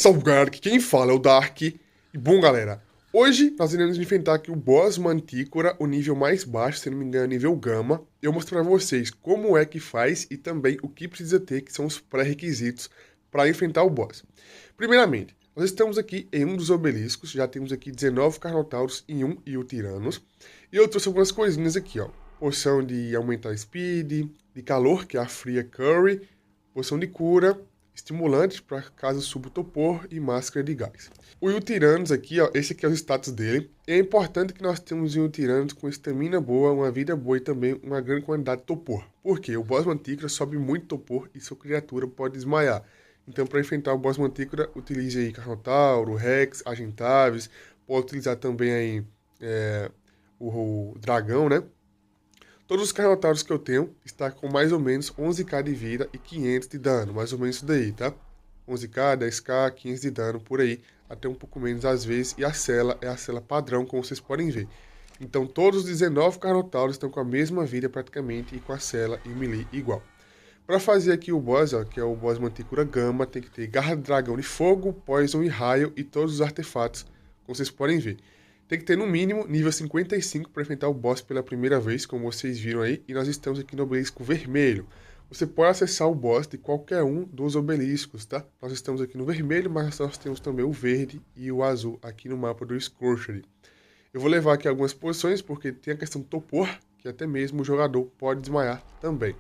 Salve galera, aqui quem fala é o Dark. E bom galera, hoje nós iremos enfrentar aqui o boss Mantícora, o nível mais baixo, se não me engano, nível Gama. Eu vou mostrar pra vocês como é que faz e também o que precisa ter, que são os pré-requisitos para enfrentar o boss. Primeiramente, nós estamos aqui em um dos obeliscos, já temos aqui 19 Carnotauros em um e o Tiranos. E eu trouxe algumas coisinhas aqui, ó. Poção de aumentar speed, de calor, que é a Fria Curry, poção de cura, estimulante para caso suba o topor e máscara de gás. O Yutiranos aqui, ó, esse aqui é o status dele. É importante que nós tenhamos um Yutiranos com estamina boa, uma vida boa e também uma grande quantidade de topor. Por quê? O boss Mantícora sobe muito topor e sua criatura pode desmaiar. Então, para enfrentar o boss Mantícora, utilize aí Carnotauro, Rex, Argentavis, pode utilizar também aí o dragão, né? Todos os Carnotauros que eu tenho estão com mais ou menos 11k de vida e 500 de dano, mais ou menos isso daí, tá? 11k, 10k, 500 de dano, por aí, até um pouco menos às vezes, e a cela é a cela padrão, como vocês podem ver. Então todos os 19 Carnotauros estão com a mesma vida praticamente e com a cela e melee igual. Para fazer aqui o boss, ó, que é o boss Mantícora Gama, tem que ter Garra de Dragão de Fogo, Poison e Raio e todos os artefatos, como vocês podem ver. Tem que ter no mínimo nível 55 para enfrentar o boss pela primeira vez, como vocês viram aí, e nós estamos aqui no obelisco vermelho. Você pode acessar o boss de qualquer um dos obeliscos, tá? Nós estamos aqui no vermelho, mas nós temos também o verde e o azul aqui no mapa do Scorcher. Eu vou levar aqui algumas posições, porque tem a questão do topor, que até mesmo o jogador pode desmaiar também.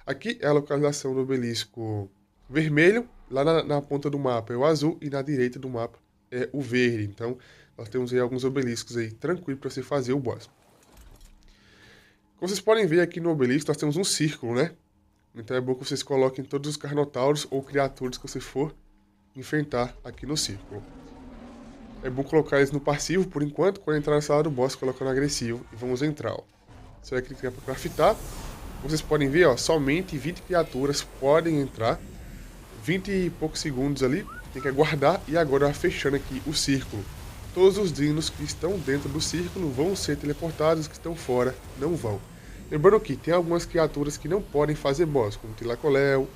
Aqui é a localização do obelisco vermelho, lá na ponta do mapa é o azul e na direita do mapa é o verde. Então, nós temos aí alguns obeliscos aí tranquilo para você fazer o boss. Como vocês podem ver aqui no obelisco, nós temos um círculo, né? Então é bom que vocês coloquem todos os Carnotauros ou criaturas que você for enfrentar aqui no círculo. É bom colocar eles no passivo por enquanto, quando entrar na sala do boss, coloca no agressivo e vamos entrar, ó. Você vai clicar para craftar. Como vocês podem ver, ó, somente 20 criaturas podem entrar. 20 e poucos segundos ali, tem que aguardar e agora fechando aqui o círculo. Todos os dinos que estão dentro do círculo vão ser teleportados, os que estão fora não vão. Lembrando que tem algumas criaturas que não podem fazer boss, como Tilacoléu,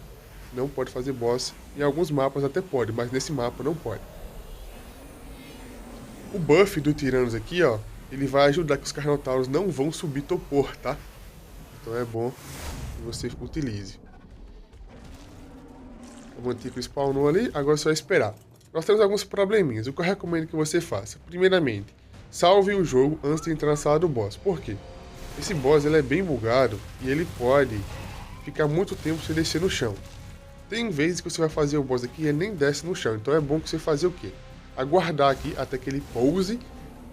não pode fazer boss. Em alguns mapas até pode, mas nesse mapa não pode. O buff do Tiranos aqui, ó, ele vai ajudar que os Carnotauros não vão subir topor, tá? Então é bom que você utilize. O Mantícora spawnou ali, agora é só esperar. Nós temos alguns probleminhas, o que eu recomendo que você faça. Primeiramente, salve o jogo antes de entrar na sala do boss. Por quê? Esse boss ele é bem bugado e ele pode ficar muito tempo sem descer no chão. Tem vezes que você vai fazer o boss aqui e ele nem desce no chão, então é bom que você fazer o quê? Aguardar aqui até que ele pouse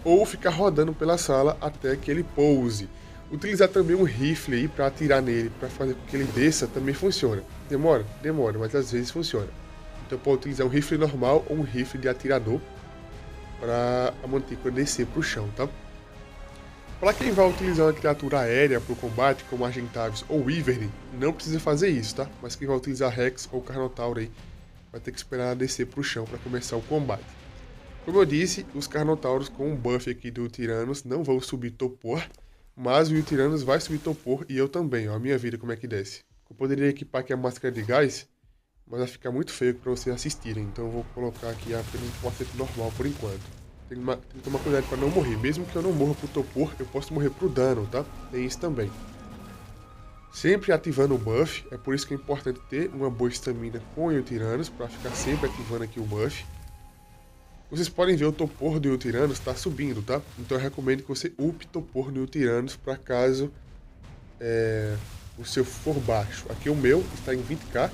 ou ficar rodando pela sala até que ele pouse. Utilizar também um rifle aí para atirar nele, para fazer com que ele desça, também funciona. Demora? Demora, mas às vezes funciona. Então pode utilizar um rifle normal ou um rifle de atirador para a Mantícora descer para o chão, tá? Para quem vai utilizar uma criatura aérea para o combate, como Argentavis ou Wyvern, não precisa fazer isso, tá? Mas quem vai utilizar Rex ou Carnotauro aí, vai ter que esperar ela descer para o chão para começar o combate. Como eu disse, os Carnotauros com o buff aqui do Tiranos não vão subir topor, mas o Yutiranos vai subir topor e eu também, ó, a minha vida como é que desce. Eu poderia equipar aqui a máscara de gás, mas vai ficar muito feio para vocês assistirem, então eu vou colocar aqui apenas um porcento normal por enquanto. Tem que tomar cuidado para não morrer, mesmo que eu não morra pro topor, eu posso morrer pro dano, tá? Tem isso também. Sempre ativando o buff, é por isso que é importante ter uma boa estamina com o Yutiranos, para ficar sempre ativando aqui o buff. Vocês podem ver o topor do Yutiranos está subindo, tá? Então eu recomendo que você upe topor no Yutiranos para caso o seu for baixo. Aqui o meu está em 20k,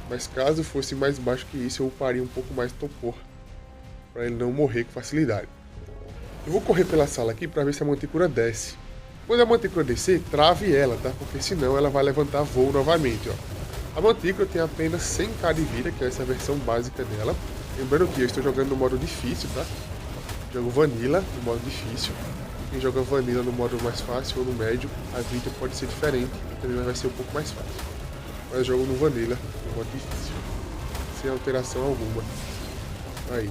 mas caso fosse mais baixo que isso eu uparia um pouco mais topor, para ele não morrer com facilidade. Eu vou correr pela sala aqui para ver se a Mantícora desce. Quando a Mantícora descer, trave ela, tá? Porque senão ela vai levantar voo novamente, ó. A Mantícora tem apenas 100k de vida, que é essa versão básica dela. Lembrando que eu estou jogando no modo difícil, tá? Jogo Vanilla no modo difícil. Quem joga Vanilla no modo mais fácil ou no médio, a vida pode ser diferente e também vai ser um pouco mais fácil. Mas eu jogo no Vanilla no modo difícil, sem alteração alguma. Aí.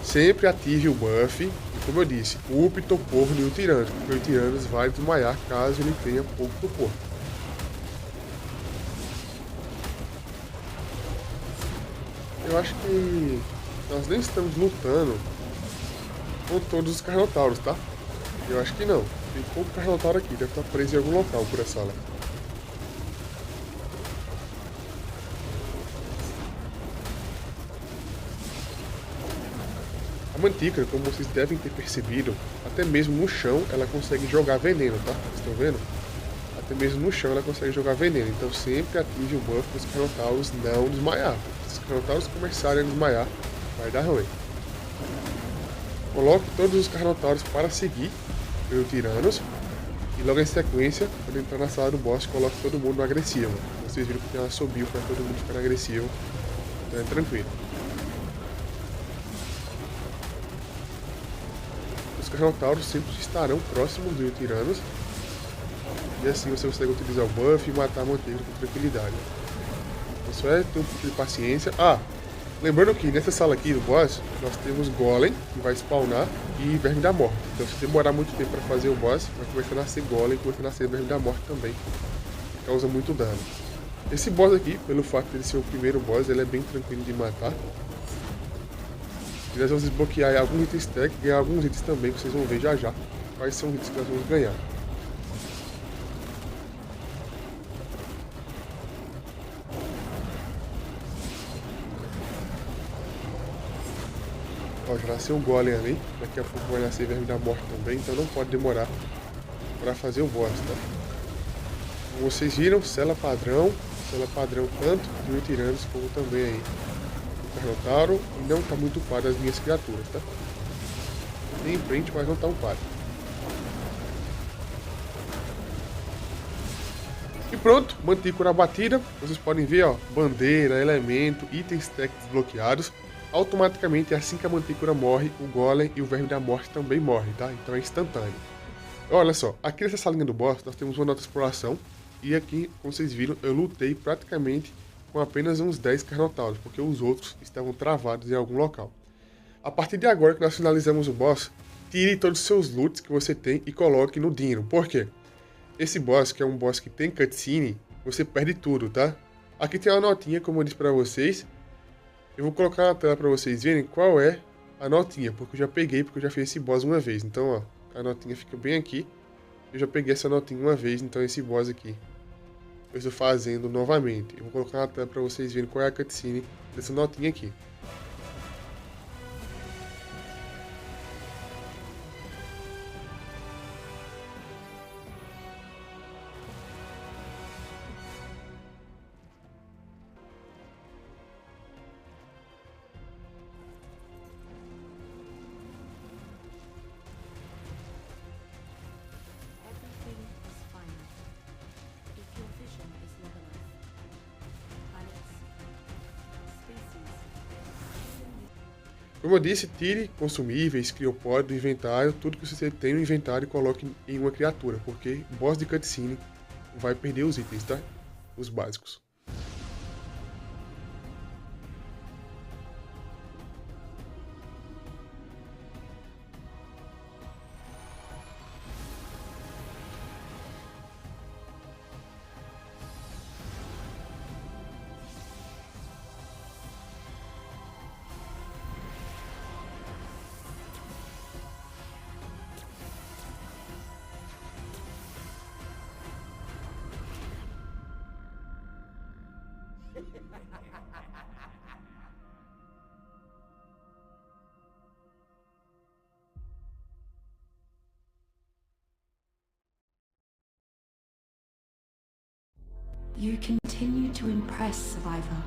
Sempre ative o buff e, como eu disse, upe topor no Yutiranos, porque o Yutiranos vai desmaiar caso ele tenha pouco topor. Eu acho que nós nem estamos lutando com todos os Carnotauros, tá? Eu acho que não. Tem pouco Carnotauro aqui, deve estar preso em algum local por essa sala. A Mantícora, como vocês devem ter percebido, até mesmo no chão ela consegue jogar veneno, tá? Vocês estão vendo? Até mesmo no chão ela consegue jogar veneno, então sempre atinge o buff para os Carnotauros não desmaiar. Se os Carnotauros começarem a desmaiar, vai dar ruim. Coloque todos os Carnotauros para seguir pelo Tiranos. E logo em sequência, quando entrar na sala do boss, coloque todo mundo no agressivo. Vocês viram que tem uma assobio para todo mundo ficar no agressivo, então é tranquilo. Os Carnotauros sempre estarão próximos dos Tiranos. E assim você consegue utilizar o buff e matar a Mantícora com tranquilidade. Então só é ter um pouco de paciência. Lembrando que nessa sala aqui do boss, nós temos Golem, que vai spawnar, e Verme da Morte. Então se demorar muito tempo para fazer o boss, vai começar a nascer Golem e começar a nascer Verme da Morte também, que causa muito dano. Esse boss aqui, pelo fato de ele ser o primeiro boss, ele é bem tranquilo de matar. E nós vamos desbloquear alguns itens tech e alguns itens também, que vocês vão ver já já quais são os itens que nós vamos ganhar. Ó, já nasceu o Golem ali, daqui a pouco vai nascer Verme da Morte também, então não pode demorar para fazer o boss, tá? Como vocês viram, cela padrão tanto de Tiranos como também aí do Carnotauro, e não tá muito upado as minhas criaturas, tá? Tem em frente, mas não tá upado. E pronto, Mantícora abatida, vocês podem ver, ó, bandeira, elemento, itens tech desbloqueados. Automaticamente, assim que a Mantícora morre, o Golem e o Verme da Morte também morrem, tá? Então é instantâneo. Olha só, aqui nessa salinha do boss, nós temos uma nota de exploração. E aqui, como vocês viram, eu lutei praticamente com apenas uns 10 Carnotauros, porque os outros estavam travados em algum local. A partir de agora que nós finalizamos o boss, tire todos os seus loots que você tem e coloque no Dino. Por quê? Esse boss, que é um boss que tem cutscene, você perde tudo, tá? Aqui tem uma notinha, como eu disse pra vocês. Eu vou colocar na tela para vocês verem qual é a notinha, porque eu já peguei, porque eu já fiz esse boss uma vez. Então, ó, a notinha fica bem aqui. Eu já peguei essa notinha uma vez, então esse boss aqui eu estou fazendo novamente. Eu vou colocar na tela para vocês verem qual é a cutscene dessa notinha aqui. Como eu disse, tire consumíveis, criopod do inventário, tudo que você tem no inventário e coloque em uma criatura, porque boss de cutscene vai perder os itens, tá? Os básicos. You continue to impress, Survivor.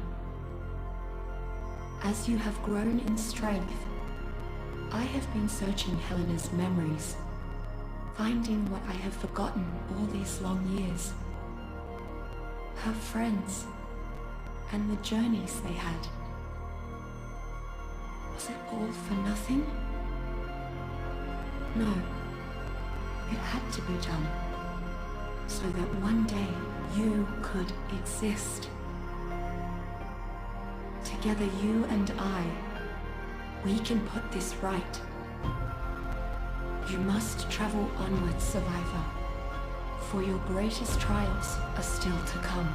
As you have grown in strength, I have been searching Helena's memories, finding what I have forgotten all these long years. Her friends, and the journeys they had. Was it all for nothing? No. It had to be done, so that one day you could exist. Together, you and I, we can put this right. You must travel onwards, Survivor, for your greatest trials are still to come.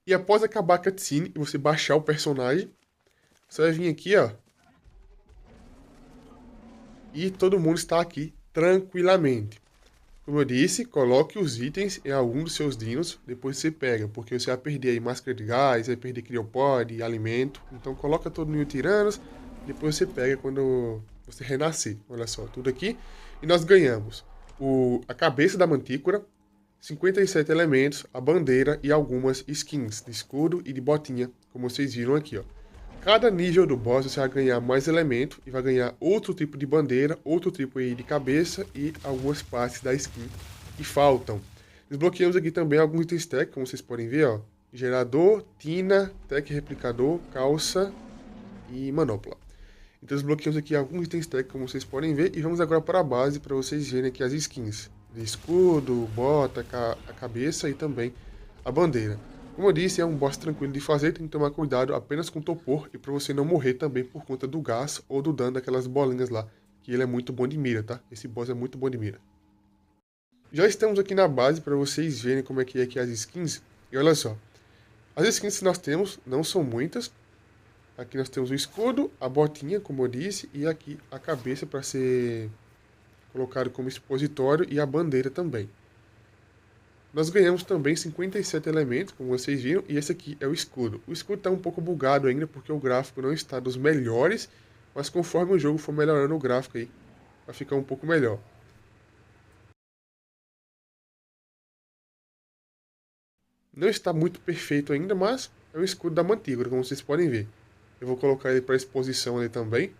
E após acabar a cutscene e você baixar o personagem, você vai vir aqui, ó. E todo mundo está aqui tranquilamente. Como eu disse, coloque os itens em algum dos seus dinos, depois você pega, porque você vai perder aí máscara de gás, vai perder criopod, alimento. Então coloca todo no Tiranos, depois você pega quando você renascer. Olha só, tudo aqui. E nós ganhamos a cabeça da mantícora, 57 elementos, a bandeira e algumas skins de escudo e de botinha, como vocês viram aqui, ó. Cada nível do boss você vai ganhar mais elemento e vai ganhar outro tipo de bandeira, outro tipo aí de cabeça e algumas partes da skin que faltam. Desbloqueamos aqui também alguns itens tech, como vocês podem ver, ó. Gerador, tina, tech replicador, calça e manopla. Então desbloqueamos aqui alguns itens tech, como vocês podem ver, e vamos agora para a base para vocês verem aqui as skins. De escudo, bota, a cabeça e também a bandeira. Como eu disse, é um boss tranquilo de fazer, tem que tomar cuidado apenas com o topor e para você não morrer também por conta do gás ou do dano daquelas bolinhas lá, que ele é muito bom de mira, tá? Esse boss é muito bom de mira. Já estamos aqui na base para vocês verem como é que aqui as skins. E olha só, as skins que nós temos não são muitas. Aqui nós temos o escudo, a botinha, como eu disse, e aqui a cabeça para ser colocado como expositório e a bandeira também. Nós ganhamos também 57 elementos, como vocês viram, e esse aqui é o escudo. O escudo está um pouco bugado ainda, porque o gráfico não está dos melhores, mas conforme o jogo for melhorando o gráfico aí, vai ficar um pouco melhor. Não está muito perfeito ainda, mas é o escudo da mantícora, como vocês podem ver. Eu vou colocar ele para exposição ali também.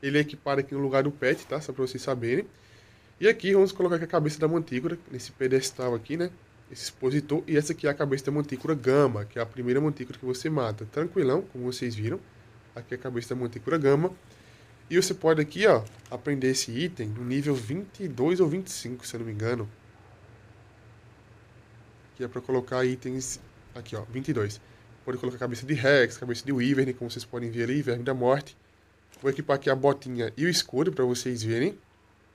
Ele é equipado aqui no lugar do pet, tá? Só para vocês saberem. E aqui vamos colocar aqui a cabeça da mantícora, nesse pedestal aqui, né? Esse expositor. E essa aqui é a cabeça da mantícora gama, que é a primeira mantícora que você mata. Tranquilão, como vocês viram. Aqui é a cabeça da mantícora gama. E você pode aqui, ó, aprender esse item no nível 22 ou 25, se eu não me engano. Que é para colocar itens... Aqui, ó, 22. Pode colocar a cabeça de Rex, cabeça de Wyvern, como vocês podem ver ali, Verme da Morte. Vou equipar aqui a botinha e o escudo para vocês verem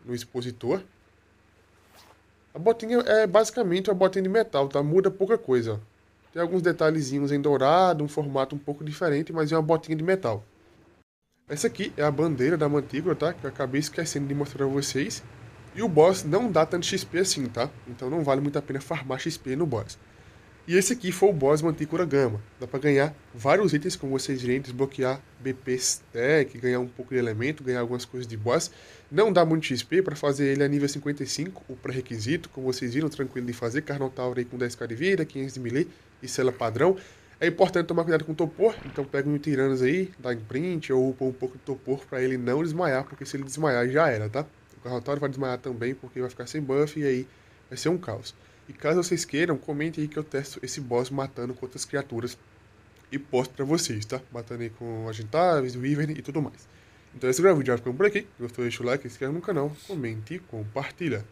no expositor. A botinha é basicamente uma botinha de metal, tá? Muda pouca coisa, ó. Tem alguns detalhezinhos em dourado, um formato um pouco diferente, mas é uma botinha de metal. Essa aqui é a bandeira da mantícora, tá? Que eu acabei esquecendo de mostrar pra vocês. E o boss não dá tanto XP assim, tá? Então não vale muito a pena farmar XP no boss. E esse aqui foi o boss Mantícora Gama. Dá pra ganhar vários itens, como vocês viram, desbloquear BP Stack, ganhar um pouco de elemento, ganhar algumas coisas de boss. Não dá muito XP, para fazer ele a nível 55, o pré-requisito, como vocês viram, tranquilo de fazer. Carnotauro aí com 10k de vida, 500 de melee e cela padrão. É importante tomar cuidado com o topor, então pega um Tiranos aí, dá imprint ou upa um pouco de topor para ele não desmaiar, porque se ele desmaiar já era, tá? O Carnotauro vai desmaiar também, porque vai ficar sem buff e aí vai ser um caos. E caso vocês queiram, comente aí que eu testo esse boss matando com outras criaturas e posto pra vocês, tá? Matando aí com agentáveis, Wyvern e tudo mais. Então esse vídeo já ficou por aqui. Gostou, deixa o like, se inscreve no canal, comente e compartilha.